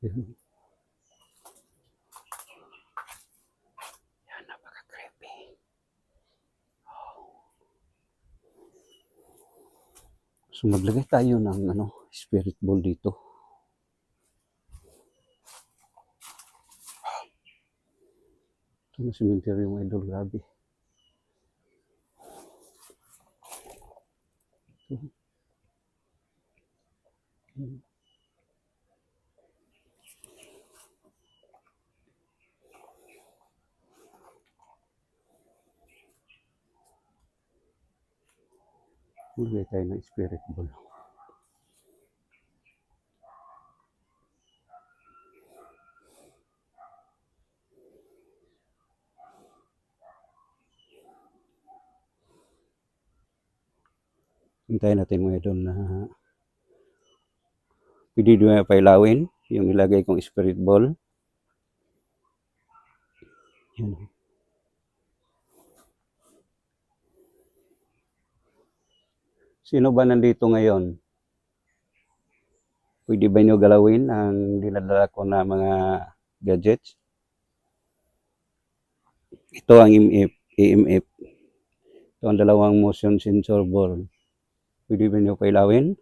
Yan. Yan, napaka-creepy. So maglagay tayo ng spirit ball dito. Ito na cemetery mga idol, grabe. Maglagay tayo ng spirit ball. Hintayin natin mga idol na pwede doon pailawin yung ilagay kong spirit ball. Yan. Sino ba nandito ngayon? Pwede ba nyo galawin ang dinadala ko na mga gadgets? Ito ang EMF. Ito ang dalawang motion sensor ball. Pwede ba nyo pailawin?